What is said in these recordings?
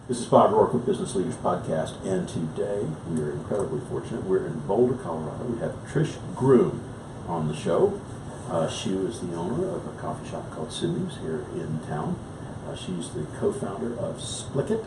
This is Bob Rourke with Business Leaders Podcast, and today we are incredibly fortunate. We're in Boulder, Colorado. We have Trish Groom on the show. She was the owner of a coffee shop called Sidney's here in town. She's the co-founder of Splick-it.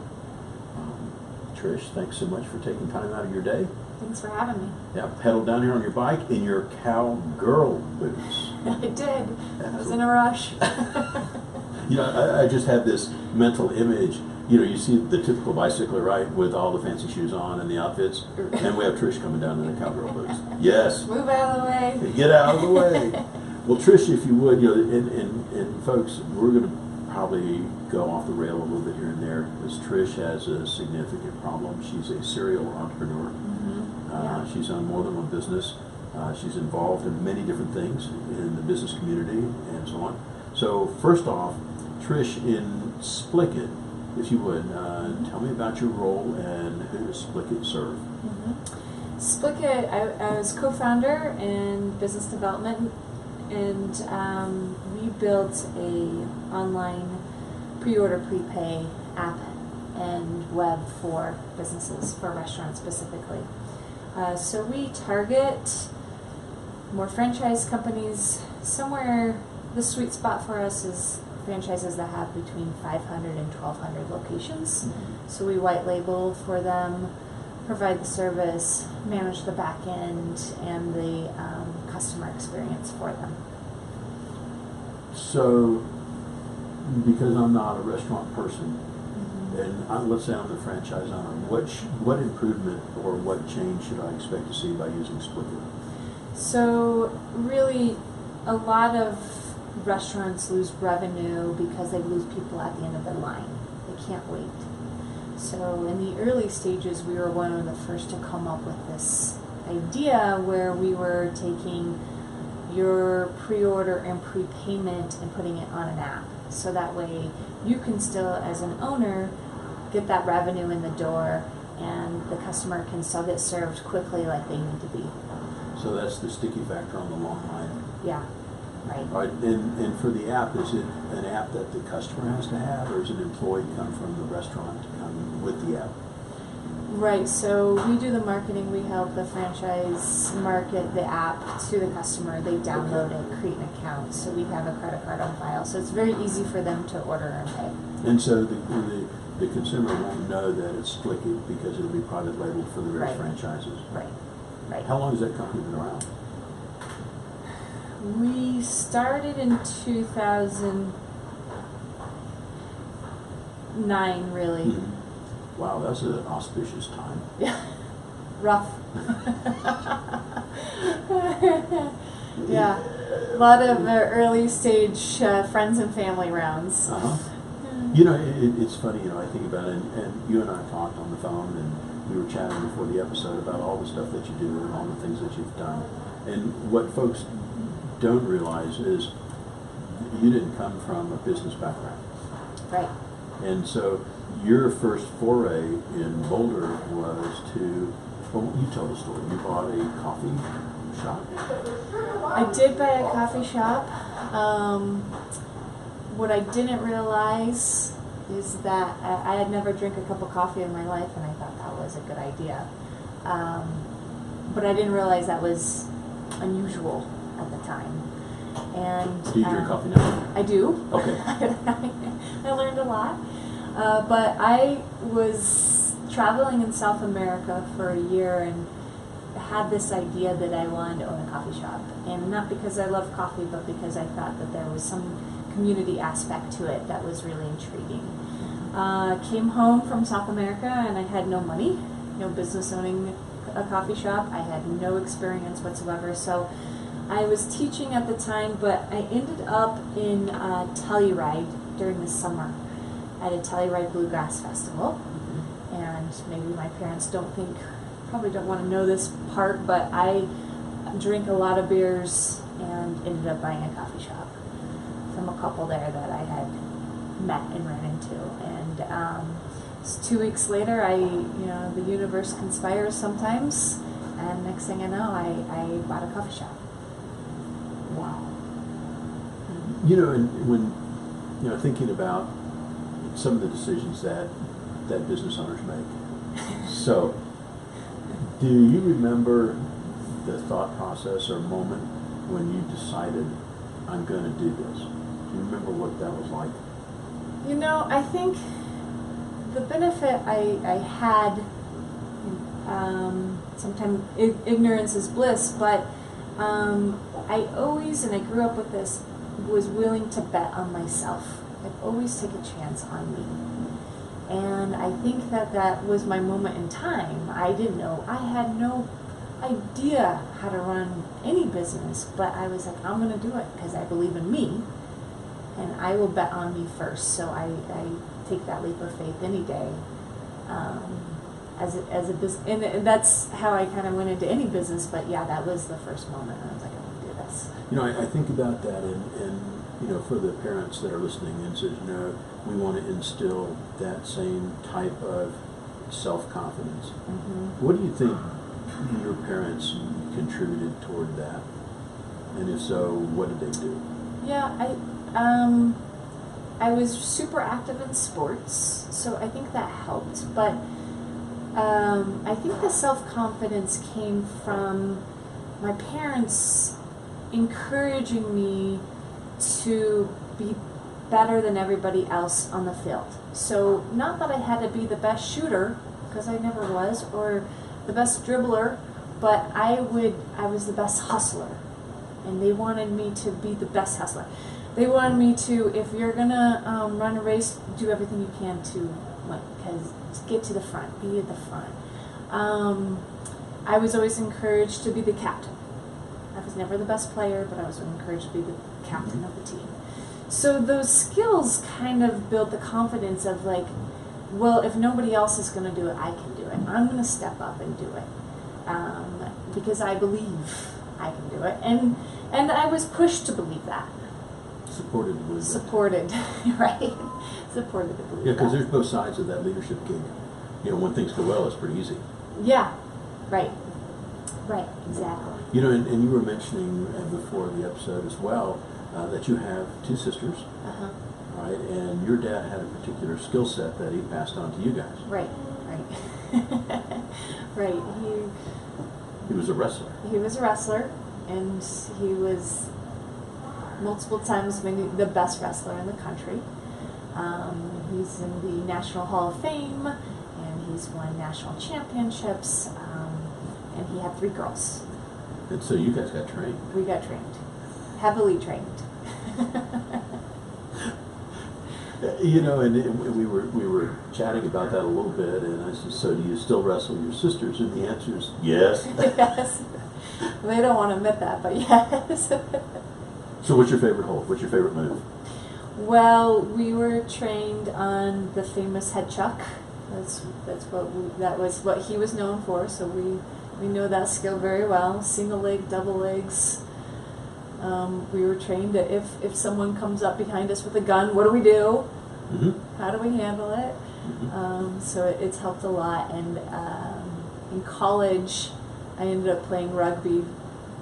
Trish, thanks so much for taking time out of your day. Thanks for having me. Yeah, pedal down here on your bike in your cowgirl boots. I did. I was in a rush. I just had this mental image. You see the typical bicycler, right, with all the fancy shoes on and the outfits, and we have Trish coming down in the cowgirl boots. Yes. Move out of the way. Get out of the way. Well, Trish, if you would, and folks, we're going to probably go off the rail a little bit here and there, because Trish has a significant problem. She's a serial entrepreneur. Yeah. She's on more than one business. She's involved in many different things in the business community and so on. So first off, Trish, in Splick-it, if you would, tell me about your role and who does Splick-it serve? Splick-it, I was co-founder in business development, and we built a online pre-order prepay app and web for businesses, for restaurants specifically. So we target more franchise companies. Somewhere the sweet spot for us is franchises that have between 500 and 1,200 locations. So we white label for them, provide the service, manage the back end, and the customer experience for them. So, because I'm not a restaurant person, and let's say I'm the franchise owner, what improvement or what change should I expect to see by using Splick-it? So really, a lot of restaurants lose revenue because they lose people at the end of their line. They can't wait. So in the early stages, we were one of the first to come up with this idea where we were taking your pre-order and prepayment and putting it on an app. So that way you can still, as an owner, get that revenue in the door, and the customer can still get served quickly like they need to be. So that's the sticky factor on the long line. Yeah. Right. All right, and for the app, is it an app that the customer has to have, or is an employee come from the restaurant to come with the app? Right, so we do the marketing. We help the franchise market the app to the customer. They download it, create an account, so we have a credit card on file. So it's very easy for them to order and pay. And so the consumer won't know that it's Splick-it because it'll be private labeled for the various franchises. Right, right. How long has that company been around? We started in 2009, really. Wow, that's an auspicious time. Yeah, rough. Yeah, a lot of early stage friends and family rounds. It's funny, I think about it, and you and I talked on the phone, and we were chatting before the episode about all the stuff that you do and all the things that you've done. And what folks don't realize is you didn't come from a business background. Right. And so your first foray in Boulder was you tell the story. You bought a coffee shop? I did buy a coffee shop. What I didn't realize is that I had never drank a cup of coffee in my life, and I thought that was a good idea. But I didn't realize that was unusual at the time. And do you drink coffee now? I do. Okay. I learned a lot. But I was traveling in South America for a year and had this idea that I wanted to own a coffee shop. And not because I love coffee, but because I thought that there was some community aspect to it that was really intriguing. Came home from South America and I had no money, no business owning a coffee shop. I had no experience whatsoever. So I was teaching at the time, but I ended up in Telluride during the summer at a Telluride Bluegrass Festival. And maybe my parents probably don't want to know this part, but I drink a lot of beers and ended up buying a coffee shop from a couple there that I had met and ran into. And 2 weeks later, the universe conspires sometimes, and next thing I know, I bought a coffee shop. Wow. And when thinking about some of the decisions that that business owners make. So, do you remember the thought process or moment when you decided, I'm going to do this? Do you remember what that was like? You know, I think the benefit I had, sometimes ignorance is bliss, but I always, and I grew up with this, was willing to bet on myself. I'd always take a chance on me. And I think that was my moment in time. I didn't know, I had no idea how to run any business, but I was like, I'm going to do it because I believe in me, and I will bet on me first. So I take that leap of faith any day. As a business, and that's how I kind of went into any business. But yeah, that was the first moment. I was like, I'm going to do this. You know, I think about that, and you know, for the parents that are listening and says, you know, we want to instill that same type of self-confidence. Mm-hmm. What do you think your parents contributed toward that? And if so, what did they do? Yeah, I was super active in sports, so I think that helped. But I think the self-confidence came from my parents encouraging me to be better than everybody else on the field. So not that I had to be the best shooter, because I never was, or the best dribbler, but I was the best hustler. And they wanted me to be the best hustler. They wanted me to, if you're gonna run a race, do everything you can to win, because get to the front, be at the front. I was always encouraged to be the captain. I was never the best player, but I was encouraged to be the captain of the team. So those skills kind of build the confidence of like, well, if nobody else is going to do it, I can do it. I'm going to step up and do it because I believe I can do it, and I was pushed to believe that. Supported with supported, right? Supported to believe that. Yeah, because there's both sides of that leadership gig. You know, when things go well, it's pretty easy. Yeah, right, exactly. You know, and you were mentioning before the episode as well that you have two sisters, right? And your dad had a particular skill set that he passed on to you guys. Right. Right. He was a wrestler. He was a wrestler, and he was multiple times maybe the best wrestler in the country. He's in the National Hall of Fame, and he's won national championships, and he had 3 girls. And so you guys got trained. We got trained, heavily trained. You know, and we were chatting about that a little bit, and I said, so do you still wrestle your sisters? And the answer is yes. Yes. They don't want to admit that, but yes. So what's your favorite hold? What's your favorite move? Well, we were trained on the famous head chuck. That was what he was known for. So we know that skill very well. Single leg, double legs. We were trained that if someone comes up behind us with a gun, what do we do? Mm-hmm. How do we handle it? Mm-hmm. So it's helped a lot. And in college, I ended up playing rugby,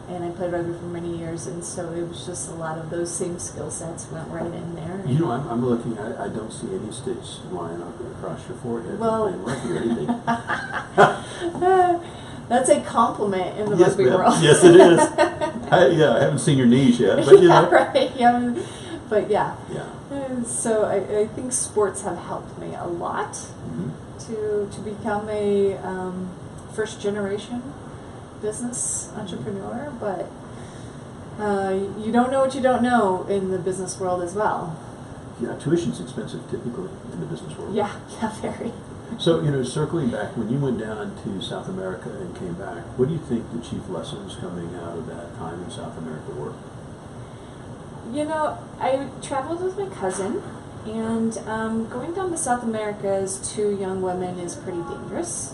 and I played rugby for many years, and so it was just a lot of those same skill sets went right in there. You know, I'm looking, I don't see any stitch line across your forehead playing rugby or anything. That's a compliment in the rugby world. Yes, it is. I haven't seen your knees yet, but you know. Right, yeah. But yeah. Yeah. So I think sports have helped me a lot to become a first generation business entrepreneur, but you don't know what you don't know in the business world as well. Yeah, tuition's expensive typically in the business world. Yeah, very. So, you know, circling back, when you went down to South America and came back, what do you think the chief lessons coming out of that time in South America were? You know, I traveled with my cousin, and going down to South America as 2 young women is pretty dangerous.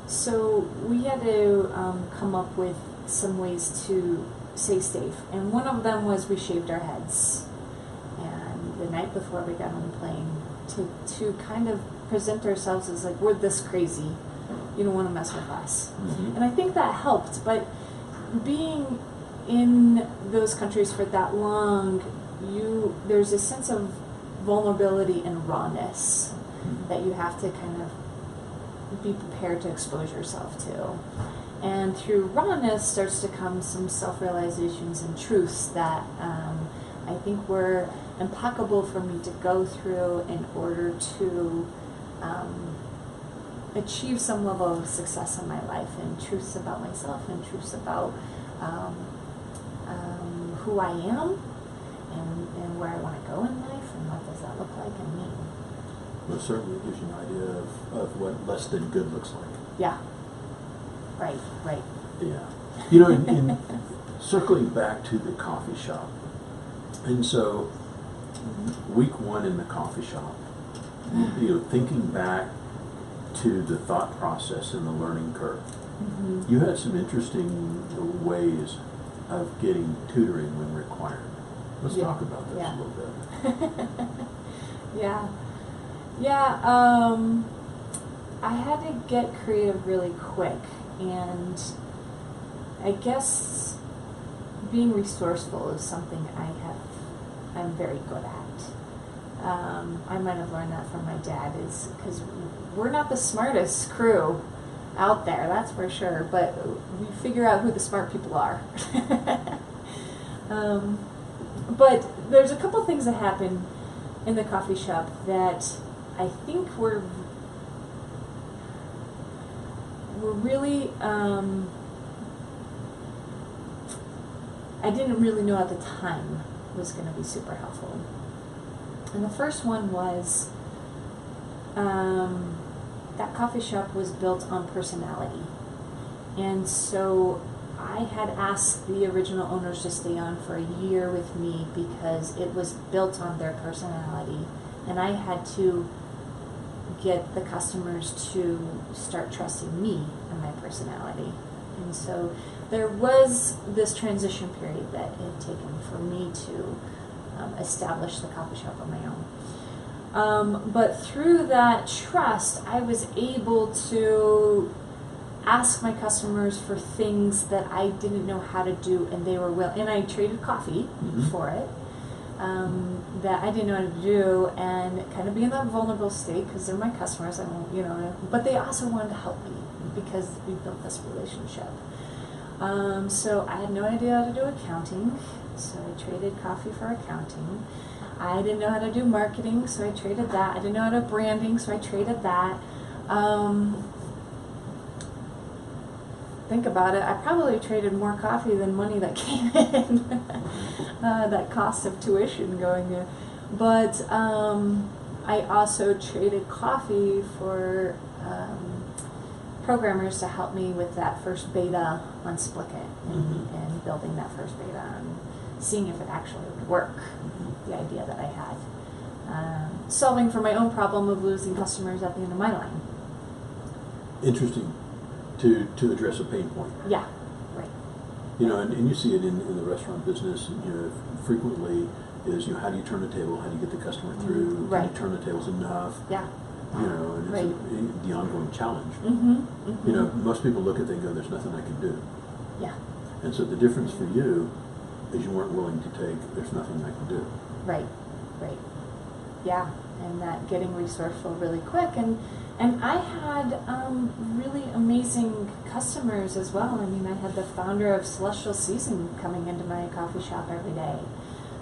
So we had to come up with some ways to stay safe. And one of them was we shaved our heads. And the night before we got on the plane, to kind of present ourselves as like, we're this crazy. You don't want to mess with us. Mm-hmm. And I think that helped. But being in those countries for that long, there's a sense of vulnerability and rawness. that you have to kind of be prepared to expose yourself to. And through rawness starts to come some self-realizations and truths that I think were impeccable for me to go through in order to achieve some level of success in my life, and truths about myself and truths about who I am and where I want to go in life and what does that look like and mean. Well, it certainly gives you an idea of what less than good looks like. Yeah. Right. Yeah. You know, in circling back to the coffee shop, and so week one in the coffee shop, you know, thinking back to the thought process and the learning curve, you had some interesting ways of getting tutoring when required. Let's talk about this a little bit. I had to get creative really quick, and I guess being resourceful is something I'm very good at. I might have learned that from my dad, is because we're not the smartest crew out there, that's for sure, but we figure out who the smart people are. But there's a couple things that happen in the coffee shop that I think were really, I didn't really know at the time was going to be super helpful. And the first one was that coffee shop was built on personality. And so I had asked the original owners to stay on for a year with me because it was built on their personality. And I had to get the customers to start trusting me and my personality. And so there was this transition period that it had taken for me to establish the coffee shop on my own. But through that trust, I was able to ask my customers for things that I didn't know how to do, and they were willing. And I traded coffee for it, that I didn't know how to do, and kind of be in that vulnerable state because they're my customers. I won't, you know, but they also wanted to help me because we built this relationship. So I had no idea how to do accounting, so I traded coffee for accounting. I didn't know how to do marketing, so I traded that. I didn't know how to do branding, so I traded that. Think about it, I probably traded more coffee than money that came in. That cost of tuition going there. But I also traded coffee for programmers to help me with that first beta on Splick-it and building that first beta and seeing if it actually would work, the idea that I had. Solving for my own problem of losing customers at the end of my line. Interesting to address a pain point. Yeah, right. You know, and you see it in the restaurant business, you know, frequently is, you know, how do you turn the table, how do you get the customer through, can you turn the tables enough? Yeah. You know, and it's the ongoing challenge. You know, most people look at it and go, there's nothing I can do. Yeah. And so the difference for you is you weren't willing to take, there's nothing I can do. Right. Yeah, and that getting resourceful really quick. And I had really amazing customers as well. I mean, I had the founder of Celestial Season coming into my coffee shop every day.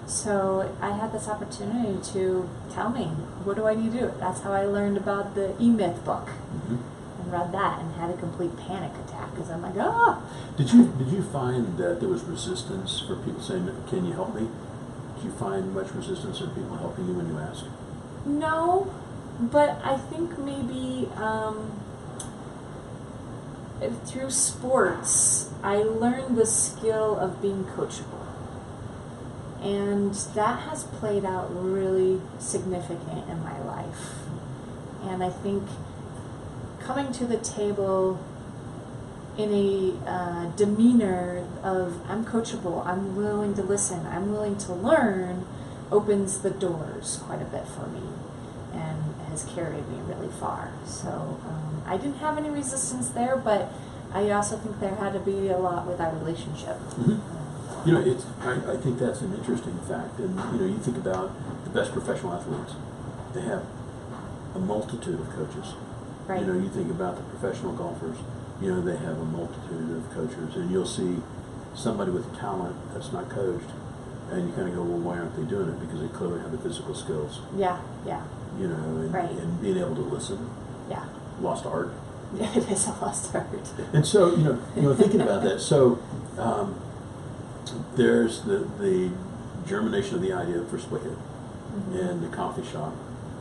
So I had this opportunity to tell me, what do I need to do? That's how I learned about the E-Myth book. And read that and had a complete panic attack because I'm like, oh! Did you find that there was resistance for people saying, can you help me? Did you find much resistance in people helping you when you asked? No, but I think maybe through sports, I learned the skill of being coachable. And that has played out really significant in my life. And I think coming to the table in a demeanor of, I'm coachable, I'm willing to listen, I'm willing to learn, opens the doors quite a bit for me and has carried me really far. So I didn't have any resistance there, but I also think there had to be a lot with our relationship. You know, I think that's an interesting fact. And, you know, you think about the best professional athletes. They have a multitude of coaches. Right. You know, you think about the professional golfers, you know, they have a multitude of coaches, and you'll see somebody with talent that's not coached, and you kind of go, well, why aren't they doing it? Because they clearly have the physical skills. Yeah, yeah. You know, and, Right. and being able to listen. Yeah. Lost art. Yeah, it is a lost art. And so, you know, thinking about that, so there's the germination of the idea for Splick-it Mm-hmm. and the coffee shop,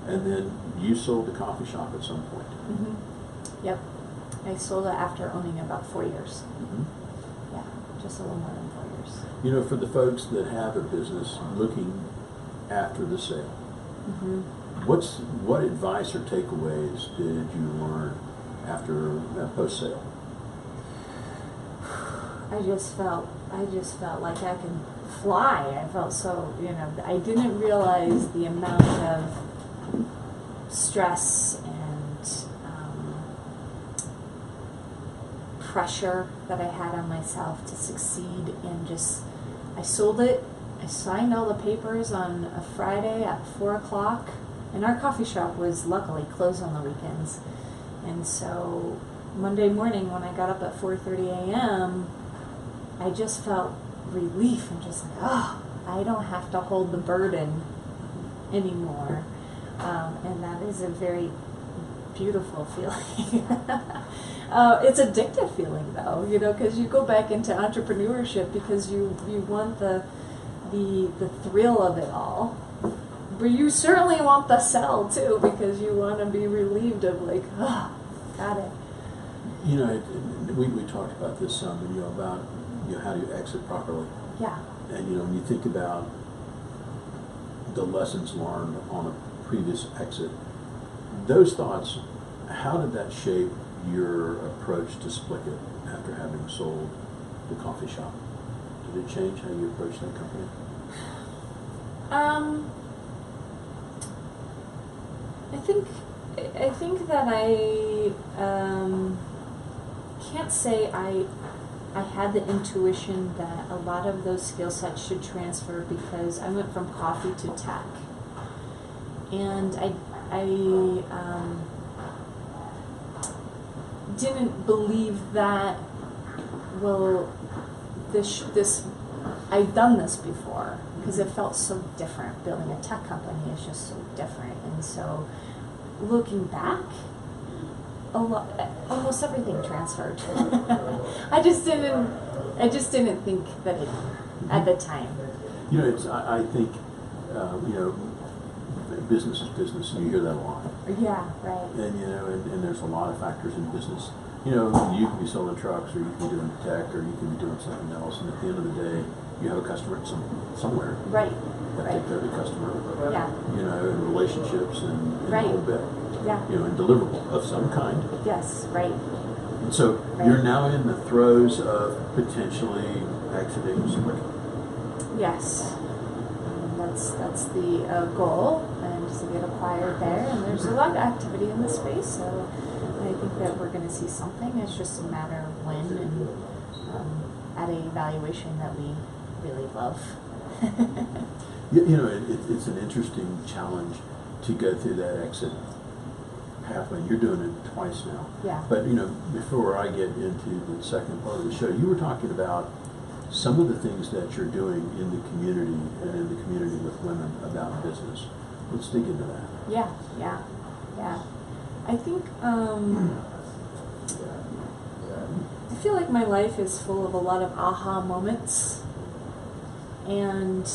and then you sold the coffee shop at some point. Mm-hmm. Yep. I sold it after owning about 4 years. Mm-hmm. Yeah, just a little more than 4 years. You know, for the folks that have a business looking after the sale, Mm-hmm. what advice or takeaways did you learn after post sale? I just felt like I could fly. I felt so, you know, I didn't realize the amount of stress and pressure that I had on myself to succeed, and just, I sold it. I signed all the papers on a Friday at 4 o'clock, and our coffee shop was luckily closed on the weekends. And so Monday morning when I got up at 4:30 a.m., I just felt relief and just like, oh, I don't have to hold the burden anymore. And that is a very beautiful feeling. It's addictive feeling though, you know, because you go back into entrepreneurship because you want the thrill of it all. But you certainly want the sell too, because you want to be relieved of like, oh, got it. You know, we talked about this some, you know, about, you know, how do you exit properly? Yeah. And, you know, when you think about the lessons learned on a previous exit, those thoughts, how did that shape your approach to Splick-it after having sold the coffee shop? Did it change how you approach that company? I think that I can't say I had the intuition that a lot of those skill sets should transfer, because I went from coffee to tech, and I didn't believe that, well, this I've done this before, because it felt so different. Building a tech company is just so different, and so looking back, almost everything transferred. I just didn't think that it at the time. You know, I think, you know, business is business, and you hear that a lot. Yeah, right. And, you know, and there's a lot of factors in business. You know, you can be selling trucks, or you can be doing tech, or you can be doing something else, and at the end of the day, you have a customer somewhere. Right. You have to take care of the customer. Yeah. You know, and relationships and Right. the whole bit. Yeah. You know, and deliverable of some kind. Yes, right. And so Right. you're now in the throes of potentially exiting Splick-it. Yes. And that's the goal, and to get acquired there. And there's a lot of activity in the space, so I think that we're going to see something. It's just a matter of when, and at a valuation that we really love. You know, it's an interesting challenge to go through that exit pathway. You're doing it twice now. Yeah. But, you know, before I get into the second part of the show, you were talking about some of the things that you're doing in the community and in the community with women about business. Let's dig into that. Yeah. I think I feel like my life is full of a lot of aha moments, and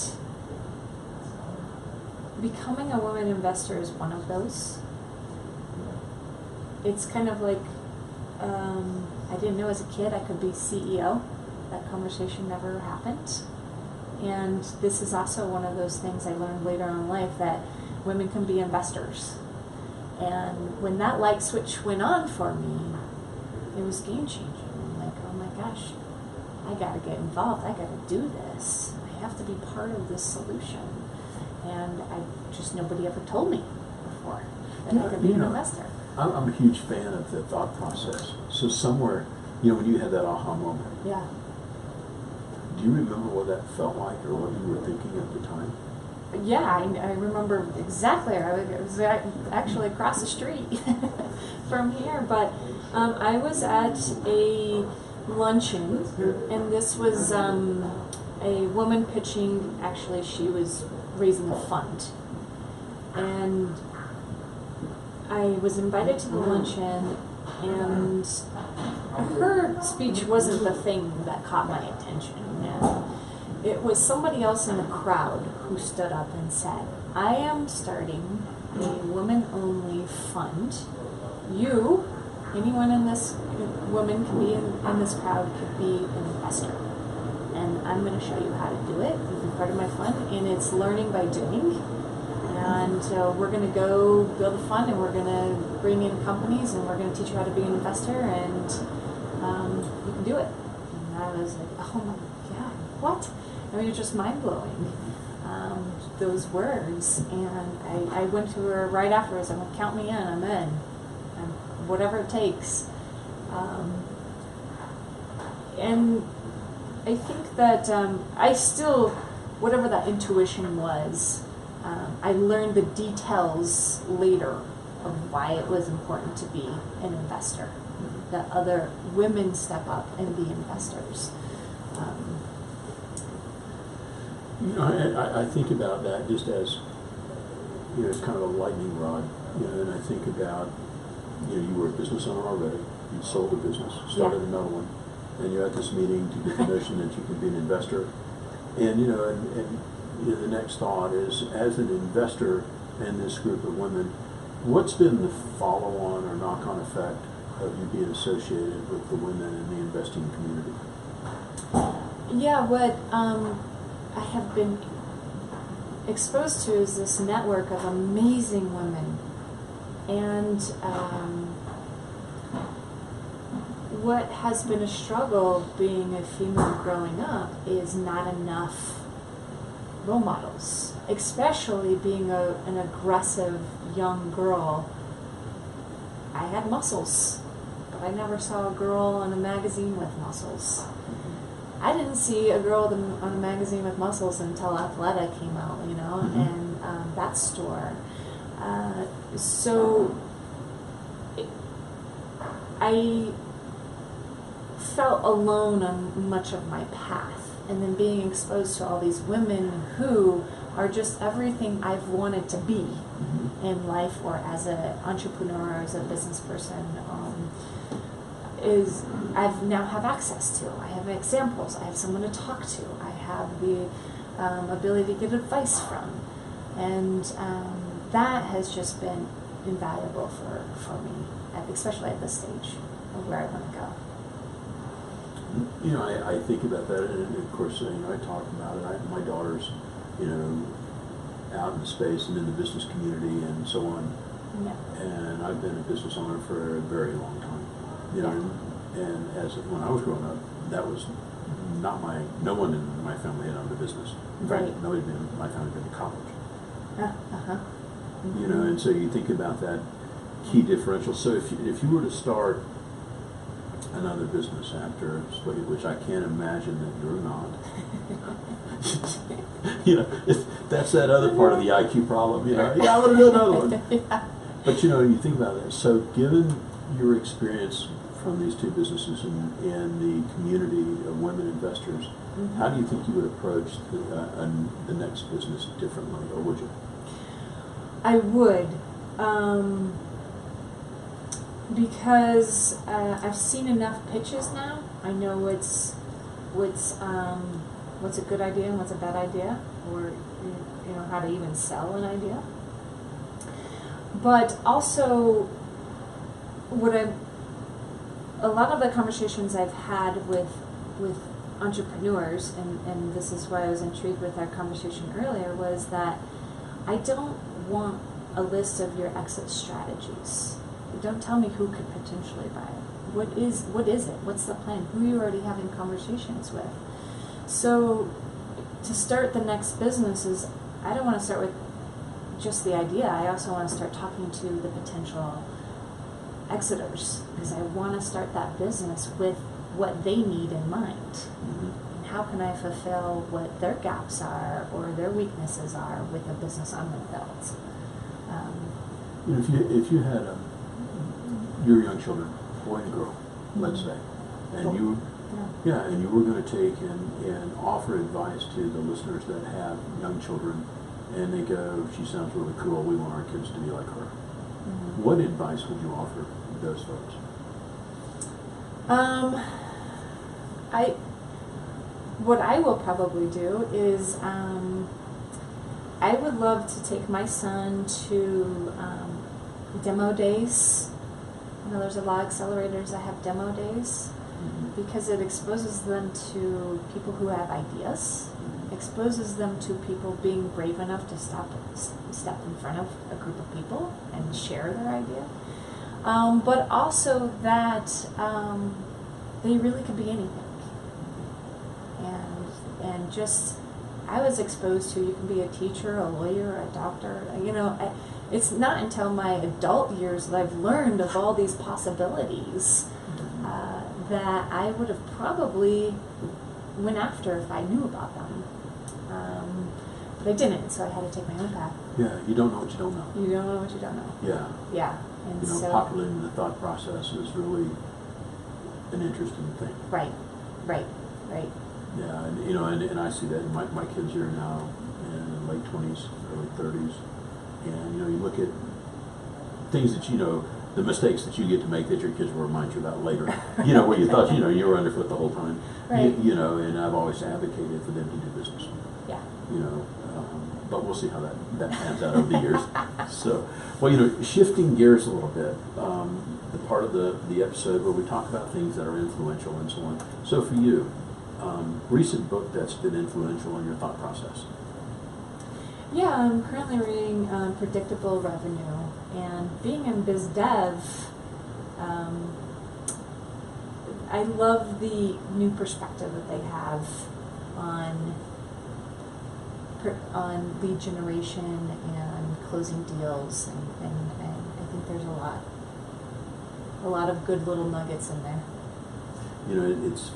becoming a woman investor is one of those. It's kind of like, I didn't know as a kid I could be CEO. That conversation never happened. And this is also one of those things I learned later on in life, that women can be investors. And when that light switch went on for me, it was game changing. I'm like, oh my gosh, I gotta get involved. I gotta do this. I have to be part of this solution. And nobody ever told me before that I could be an investor. I'm a huge fan of the thought process. So somewhere, you know, when you had that aha moment, Yeah. do you remember what that felt like or what you were thinking at the time? Yeah, I remember exactly. I was actually across the street from here, but I was at a luncheon, and this was a woman pitching. Actually, she was raising a fund, and I was invited to the luncheon, and her speech wasn't the thing that caught my attention. And it was somebody else in the crowd who stood up and said, "I am starting a women-only fund. You, anyone in this, woman can be in this crowd, could be an investor. And I'm going to show you how to do it. You can be part of my fund, and it's learning by doing. And we're going to go build a fund, and we're going to bring in companies, and we're going to teach you how to be an investor, and you can do it." And I was like, oh my God, what? I mean, it's just mind-blowing, those words. And I went to her right afterwards. I'm like, count me in, I'm in. Whatever it takes. And I think that I still, whatever that intuition was, I learned the details later of why it was important to be an investor, that other women step up and be investors. I think about that just as, it's kind of a lightning rod, and I think about, you were a business owner already, you sold a business, started another one, and you're at this meeting to get the notion that you can be an investor. And, the next thought is, as an investor in this group of women, what's been the follow-on or knock-on effect of you being associated with the women in the investing community? Yeah, what I have been exposed to is this network of amazing women. And what has been a struggle being a female growing up is not enough role models, especially being an aggressive young girl. I had muscles, but I never saw a girl in a magazine with muscles. I didn't see a girl on a magazine with muscles until Athleta came out, and that store. So I felt alone on much of my path, and then being exposed to all these women who are just everything I've wanted to be in life, or as an entrepreneur, or as a business person, is I've now have access to. I have examples. I have someone to talk to. I have the ability to get advice from, and that has just been invaluable for me, especially at this stage of where I want to go. I think about that, and of course, I talk about it. My daughter's, out in space and in the business community and so on. Yeah. And I've been a business owner for a very long time. And when I was growing up, that was not no one in my family had owned a business. In fact, nobody in my family had been to college. And so you think about that key differential. So if you were to start another business after Splick-it, which I can't imagine that you're not, that's that other part of the IQ problem. I want to do another one. But you think about that. So given your experience from these two businesses and the community of women investors, how do you think you would approach the next business differently, or would you? I would, because I've seen enough pitches now. I know what's a good idea and what's a bad idea, or how to even sell an idea. But also, a lot of the conversations I've had with entrepreneurs, and this is why I was intrigued with our conversation earlier, was that I don't want a list of your exit strategies. Don't tell me who could potentially buy it. What is it? What's the plan? Who are you already having conversations with? So to start the next business I don't want to start with just the idea. I also want to start talking to the potential exiters, because I want to start that business with what they need in mind. And how can I fulfill what their gaps are or their weaknesses are with the business I'm going to build. You know, if you had your young children, boy and girl, let's say, and and you were going to take and offer advice to the listeners that have young children, and they go, she sounds really cool, we want our kids to be like her. What advice would you offer those folks? What I will probably do is I would love to take my son to demo days. You know, there's a lot of accelerators that have demo days because it exposes them to people who have ideas, exposes them to people being brave enough to step in front of a group of people and share their idea. But also that they really could be anything. And just, I was exposed to, you can be a teacher, a lawyer, a doctor, you know, it's not until my adult years that I've learned of all these possibilities that I would have probably went after if I knew about them. But I didn't, so I had to take my own path. Yeah, you don't know what you don't know. You don't know what you don't know. Yeah. Yeah. And you know, so, populating the thought process is really an interesting thing. Right. Yeah, and you know, and I see that my kids are now in late 20s, early 30s, and you know, you look at things that you know, the mistakes that you get to make that your kids will remind you about later. You know, where you thought you know you were underfoot the whole time. Right. You know, and I've always advocated for them to do business. Yeah. You know, but we'll see how that pans out over the years. So, well, you know, shifting gears a little bit. The part of the episode where we talk about things that are influential and so on. So for you. Recent book that's been influential in your thought process? Yeah, I'm currently reading Predictable Revenue, and being in biz dev, I love the new perspective that they have on lead generation and closing deals, and I think there's a lot of good little nuggets in there. You know, it's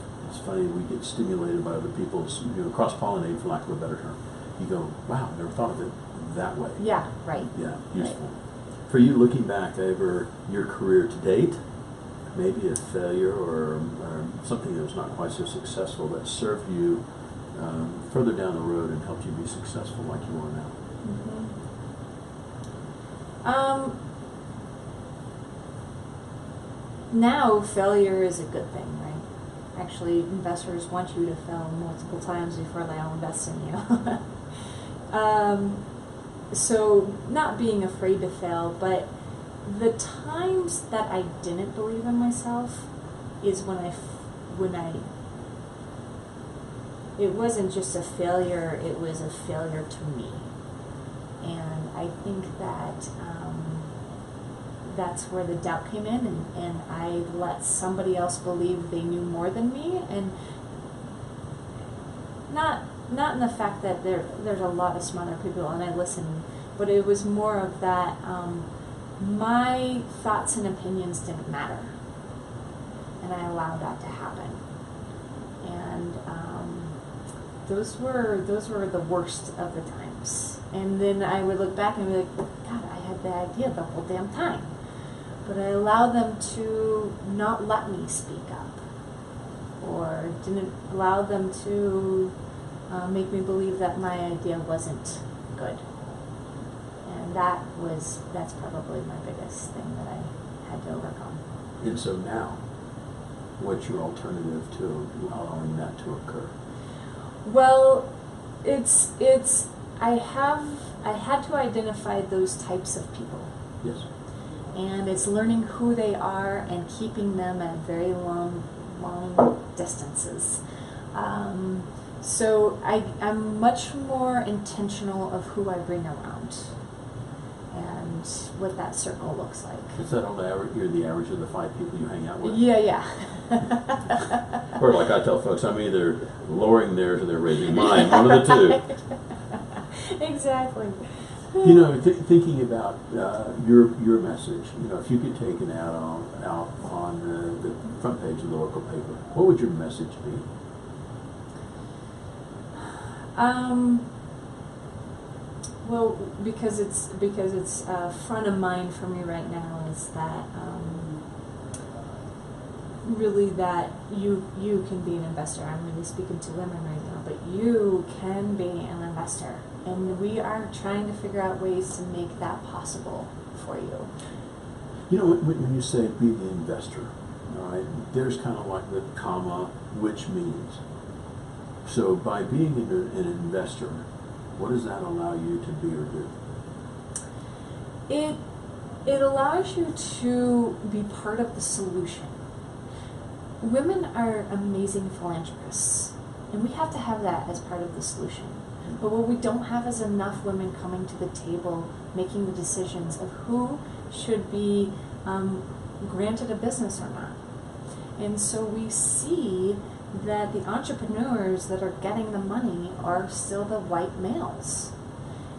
funny, we get stimulated by other people's, you know, cross-pollinate, for lack of a better term. You go, wow, never thought of it that way. Yeah, right. Yeah, useful. Right. For you, looking back over your career to date, maybe a failure or something that was not quite so successful that served you further down the road and helped you be successful like you are now? Now failure is a good thing, right? Actually, investors want you to fail multiple times before they'll invest in you. So not being afraid to fail, but the times that I didn't believe in myself is when it wasn't just a failure, it was a failure to me. And I think that that's where the doubt came in, and I let somebody else believe they knew more than me, and not in the fact that there's a lot of smarter people and I listen, but it was more of that my thoughts and opinions didn't matter, and I allowed that to happen. And those were the worst of the times. And then I would look back and be like, God, I had the idea the whole damn time. But I allowed them to not let me speak up, or didn't allow them to make me believe that my idea wasn't good. And that's probably my biggest thing that I had to overcome. And so now, what's your alternative to allowing that to occur? Well, I had to identify those types of people. Yes. And it's learning who they are and keeping them at very long distances. So I'm much more intentional of who I bring around and what that circle looks like. Is that on average? You're the average of the 5 people you hang out with? Yeah. Or like I tell folks, I'm either lowering theirs or they're raising mine. One of the two. Exactly. You know, thinking about your message, you know, if you could take it out on the front page of the local paper, what would your message be? Well, because it's front of mind for me right now is that really that you can be an investor. I'm really speaking to women right now, but you can be an investor, and we are trying to figure out ways to make that possible for you. You know, when you say be the investor, all right, there's kind of like the comma, which means. So by being an investor, what does that allow you to be or do? It allows you to be part of the solution. Women are amazing philanthropists, and we have to have that as part of the solution. But what we don't have is enough women coming to the table, making the decisions of who should be granted a business or not. And so we see that the entrepreneurs that are getting the money are still the white males.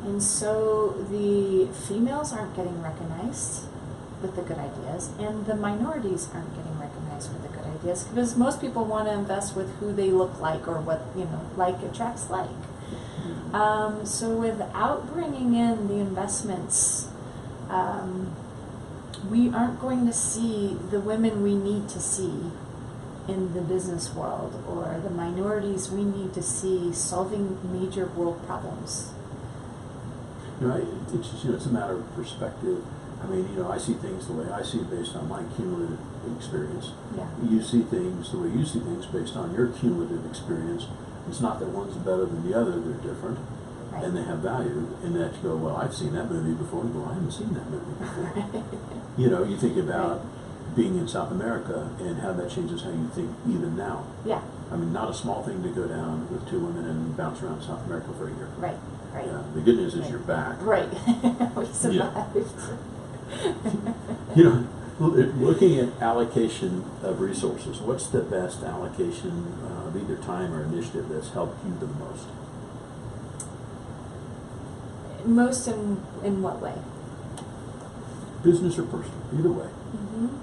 And so the females aren't getting recognized with the good ideas, and the minorities aren't getting recognized with the good ideas, because most people want to invest with who they look like, or what, like attracts like. So without bringing in the investments, we aren't going to see the women we need to see in the business world, or the minorities we need to see solving major world problems. It's just, it's a matter of perspective. I mean, I see things the way I see it based on my cumulative experience. Yeah. You see things the way you see things based on your cumulative experience. It's not that one's better than the other, they're different. Right. And they have value, and that you go, well, I've seen that movie before, and go, I haven't seen that movie before. You think about being in South America and how that changes how you think even now. Yeah. I mean, not a small thing to go down with two women and bounce around South America for a year. Right, right. The good news is you're back. Right. We survived. Looking at allocation of resources, what's the best allocation of either time or initiative that's helped you the most? Most in what way? Business or personal, either way. Mm-hmm.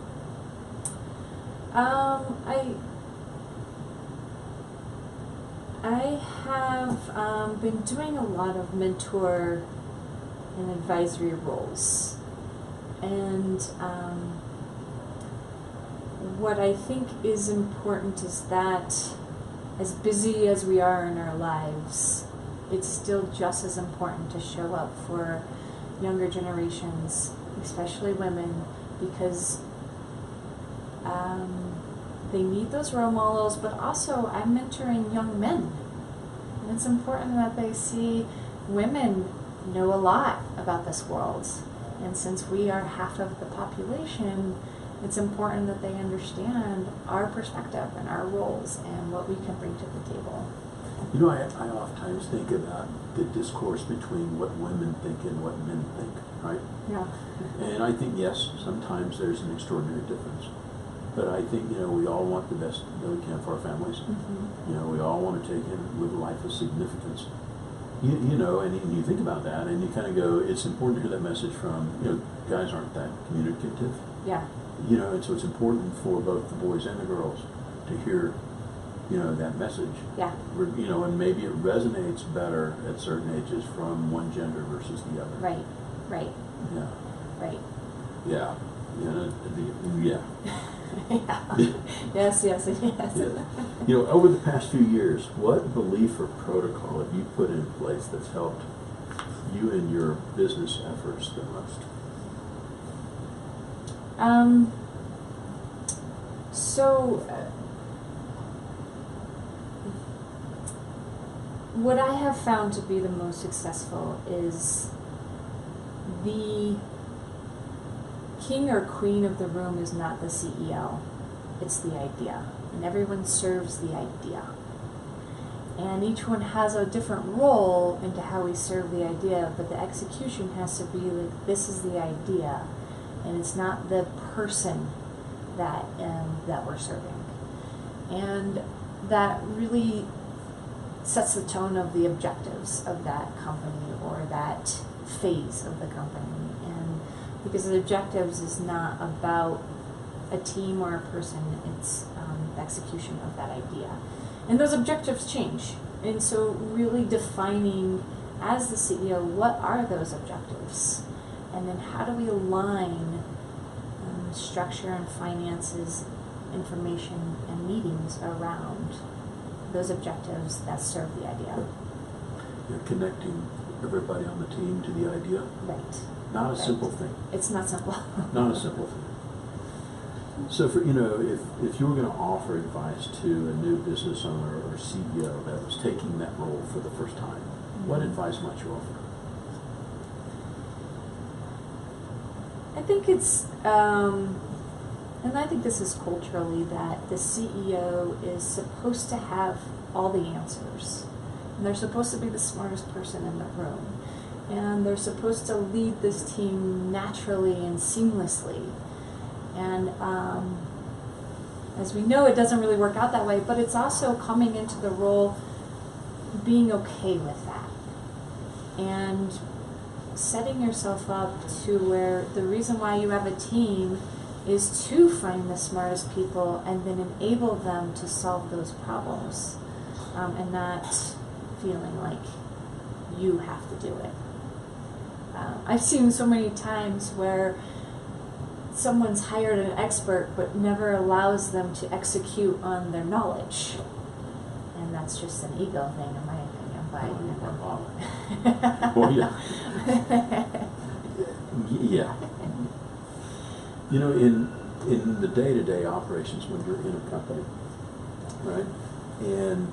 I have been doing a lot of mentor and advisory roles, and what I think is important is that as busy as we are in our lives, it's still just as important to show up for younger generations, especially women, because they need those role models, but also I'm mentoring young men. And it's important that they see women know a lot about this world. And since we are half of the population, it's important that they understand our perspective and our roles and what we can bring to the table. I oftentimes think about the discourse between what women think and what men think, right? Yeah. And I think, yes, sometimes there's an extraordinary difference. But I think, we all want the best that we can for our families. Mm-hmm. We all want to take and live a life of significance. And you think about that, and you kind of go, it's important to hear that message from, guys aren't that communicative. Yeah. And so it's important for both the boys and the girls to hear, that message. Yeah. And maybe it resonates better at certain ages from one gender versus the other. Right. Right. Yeah. Right. Yeah. Yeah. Yes. Yeah. Over the past few years, what belief or protocol have you put in place that's helped you in your business efforts the most? What I have found to be the most successful is the king or queen of the room is not the CEO, it's the idea. And everyone serves the idea. And each one has a different role into how we serve the idea, but the execution has to be like, this is the idea, and it's not the person that we're serving. And that really sets the tone of the objectives of that company or that phase of the company. And because the objectives is not about a team or a person, it's the execution of that idea. And those objectives change And so really defining as the CEO, what are those objectives? And then how do we align structure and finances, information, and meetings around those objectives that serve the idea? You're connecting everybody on the team to the idea. Right. Not a simple thing. It's not simple. Not a simple thing. So, for if you were going to offer advice to a new business owner or CEO that was taking that role for the first time, what advice might you offer? I think it's, and I think this is culturally, that the CEO is supposed to have all the answers. And they're supposed to be the smartest person in the room. And they're supposed to lead this team naturally and seamlessly. And as we know, it doesn't really work out that way, but it's also coming into the role being okay with that. And setting yourself up to where the reason why you have a team is to find the smartest people and then enable them to solve those problems, and not feeling like you have to do it. I've seen so many times where someone's hired an expert but never allows them to execute on their knowledge. And that's just an ego thing, in my opinion. But Well, yeah. Yeah. In the day-to-day operations when you're in a company, right? And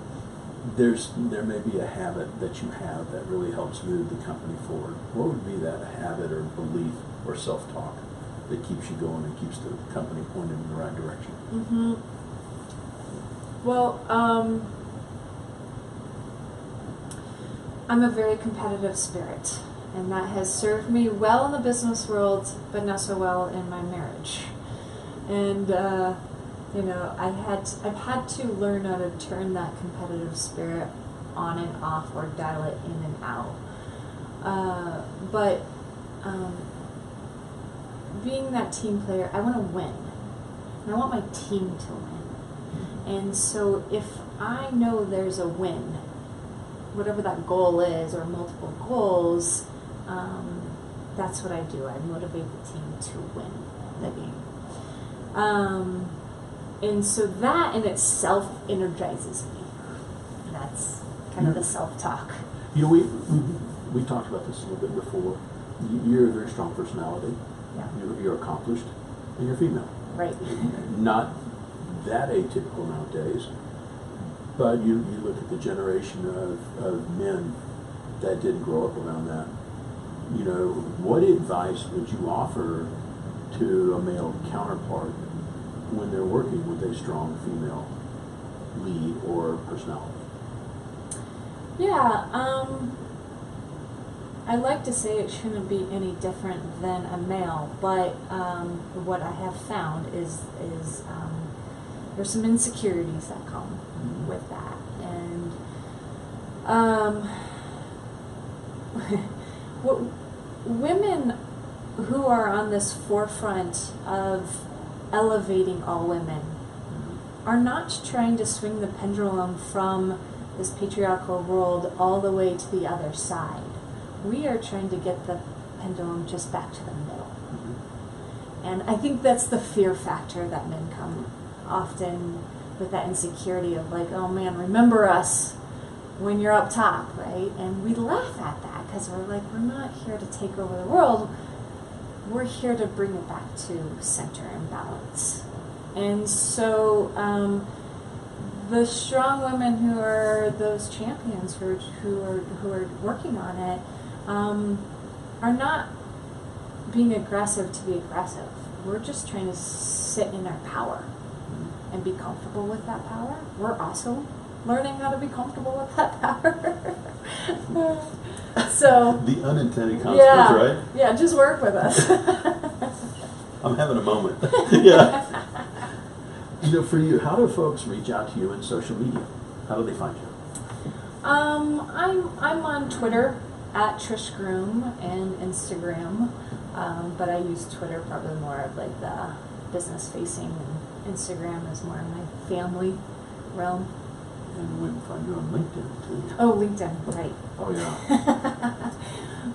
there may be a habit that you have that really helps move the company forward. What would be that habit or belief or self-talk that keeps you going and keeps the company pointed in the right direction? Mm-hmm. Well, I'm a very competitive spirit, and that has served me well in the business world, but not so well in my marriage. And I've had to learn how to turn that competitive spirit on and off, or dial it in and out. But being that team player, I want to win, and I want my team to win. And so if I know there's a win, whatever that goal is, or multiple goals, that's what I do. I motivate the team to win the game. And so that in itself energizes me. That's kind of the self-talk. We talked about this a little bit before. You're a very strong personality. Yeah. You're accomplished, and you're female. Right. Not that atypical nowadays, but you look at the generation of men that didn't grow up around that. What advice would you offer to a male counterpart when they're working with a strong female lead or personality? Yeah, I like to say it shouldn't be any different than a male, but what I have found is there's some insecurities that come with that, and women who are on this forefront of elevating all women are not trying to swing the pendulum from this patriarchal world all the way to the other side. We are trying to get the pendulum just back to the middle. And I think that's the fear factor that men come often with, that insecurity of like, oh man, remember us when you're up top, right? And we laugh at that because we're like, we're not here to take over the world. We're here to bring it back to center and balance. And so the strong women who are those champions who are working on it are not being aggressive to be aggressive. We're just trying to sit in our power and be comfortable with that power. We're also learning how to be comfortable with that power. So the unintended consequence, right? Yeah, just work with us. I'm having a moment. Yeah. For you, how do folks reach out to you in social media? How do they find you? I'm on Twitter at Trish Groom and Instagram, but I use Twitter probably more of like the business facing, and Instagram is more in my family realm. And we can find you on LinkedIn too. Oh, LinkedIn, right. Oh yeah.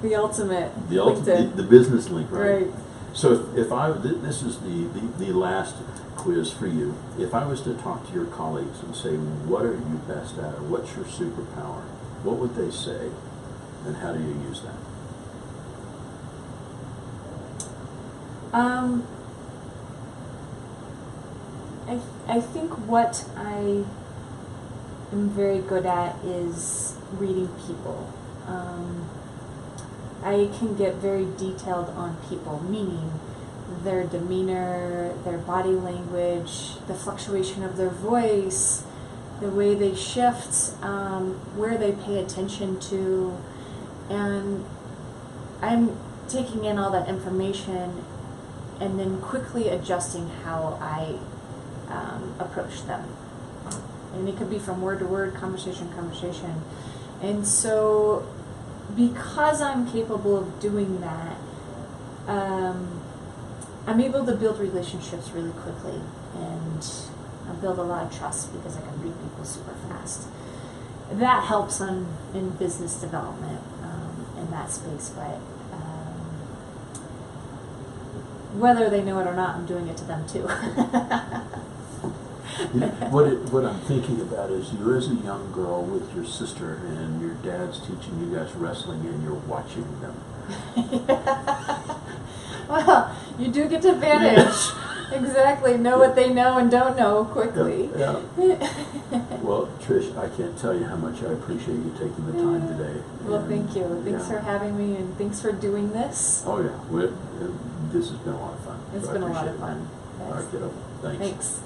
The ultimate The business link, right? Right. So if I, this is the last quiz for you. If I was to talk to your colleagues and say, what are you best at, or what's your superpower, what would they say, and how do you use that? I think what I am very good at is reading people. I can get very detailed on people, meaning their demeanor, their body language, the fluctuation of their voice, the way they shift, where they pay attention to, and I'm taking in all that information and then quickly adjusting how I approach them. And it could be from word to word, conversation to conversation. And so because I'm capable of doing that, I'm able to build relationships really quickly and build a lot of trust because I can read people super fast. That helps in business development in that space, but whether they know it or not, I'm doing it to them too. What I'm thinking about is you as a young girl with your sister and your dad's teaching you guys wrestling and you're watching them. Well, you do get to manage exactly know what they know and don't know quickly. Yeah. Well, Trish, I can't tell you how much I appreciate you taking the time today. Well, thank you. Thanks for having me, and thanks for doing this. Oh yeah, this has been a lot of fun. It's so been a lot of fun. All right, kiddo. Thanks. Thanks.